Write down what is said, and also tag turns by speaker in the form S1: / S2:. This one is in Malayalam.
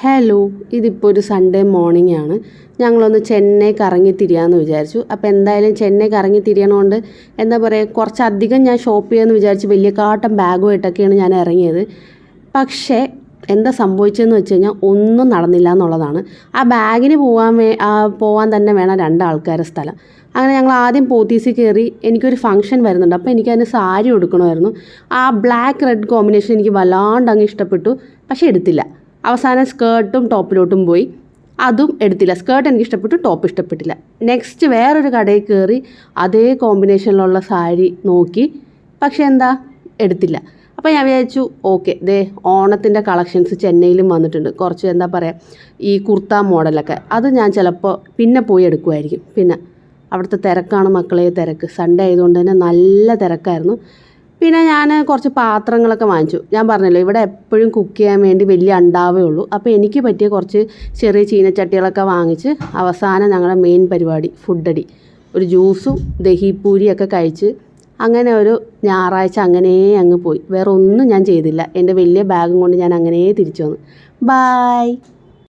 S1: ഹലോ, ഇതിപ്പോൾ ഒരു സൺഡേ മോർണിംഗ് ആണ്. ഞങ്ങളൊന്ന് ചെന്നൈ കറങ്ങി തിരിയാമെന്ന് വിചാരിച്ചു. അപ്പോൾ എന്തായാലും ചെന്നൈ കറങ്ങി തിരിയണോണ്ട് എന്താ പറയുക, കുറച്ചധികം ഞാൻ ഷോപ്പ് ചെയ്യാമെന്ന് വിചാരിച്ച് വലിയ കാട്ടൻ ബാഗുമായിട്ടൊക്കെയാണ് ഞാൻ ഇറങ്ങിയത്. പക്ഷേ എന്താ സംഭവിച്ചതെന്ന് വെച്ച് കഴിഞ്ഞാൽ ഒന്നും നടന്നില്ല എന്നുള്ളതാണ്. ആ ബാഗിന് പോകാൻ തന്നെ വേണം 2 ആൾക്കാരുടെ സ്ഥലം. അങ്ങനെ ഞങ്ങൾ ആദ്യം പോത്തീസിൽ കയറി. എനിക്കൊരു ഫംഗ്ഷൻ വരുന്നുണ്ട്, അപ്പോൾ എനിക്കതിന് സാരി ഉടുക്കണമായിരുന്നു. ആ ബ്ലാക്ക് റെഡ് കോമ്പിനേഷൻ എനിക്ക് വല്ലാണ്ട് അങ്ങ് ഇഷ്ടപ്പെട്ടു, പക്ഷേ എടുത്തില്ല. അവസാനം സ്കേർട്ടും ടോപ്പിലോട്ടും പോയി, അതും എടുത്തില്ല. സ്കേർട്ട് എനിക്ക് ഇഷ്ടപ്പെട്ടു, ടോപ്പ് ഇഷ്ടപ്പെട്ടില്ല. നെക്സ്റ്റ് വേറൊരു കടയിൽ കയറി അതേ കോമ്പിനേഷനിലുള്ള സാരി നോക്കി, പക്ഷേ എന്താ എടുത്തില്ല. അപ്പോൾ ഞാൻ വിചാരിച്ചു ഓക്കെ, ദേ ഓണത്തിൻ്റെ കളക്ഷൻസ് ചെന്നൈയിലും വന്നിട്ടുണ്ട്. കുറച്ച് എന്താ പറയുക, ഈ കുർത്ത മോഡലൊക്കെ, അത് ഞാൻ ചിലപ്പോൾ പിന്നെ പോയി എടുക്കുമായിരിക്കും. പിന്നെ അവിടുത്തെ തിരക്കാണ് മക്കളെ, തിരക്ക്. സൺഡേ ആയതുകൊണ്ട് തന്നെ നല്ല തിരക്കായിരുന്നു. പിന്നെ ഞാൻ കുറച്ച് പാത്രങ്ങളൊക്കെ വാങ്ങിച്ചു. ഞാൻ പറഞ്ഞല്ലോ, ഇവിടെ എപ്പോഴും കുക്ക് ചെയ്യാൻ വേണ്ടി വലിയ അണ്ടാവേ ഉള്ളൂ. അപ്പോൾ എനിക്ക് പറ്റിയ കുറച്ച് ചെറിയ ചീനച്ചട്ടികളൊക്കെ വാങ്ങിച്ച് അവസാനം ഞങ്ങളുടെ മെയിൻ പരിപാടി ഫുഡടി, ഒരു ജ്യൂസും ദഹിപൂരിയൊക്കെ കഴിച്ച് അങ്ങനെ ഒരു ഞായറാഴ്ച അങ്ങനെ അങ്ങ് പോയി. വേറെ ഒന്നും ഞാൻ ചെയ്തില്ല. എൻ്റെ വലിയ ബാഗും കൊണ്ട് ഞാൻ അങ്ങനെ തിരിച്ചു വന്നു. ബായ്.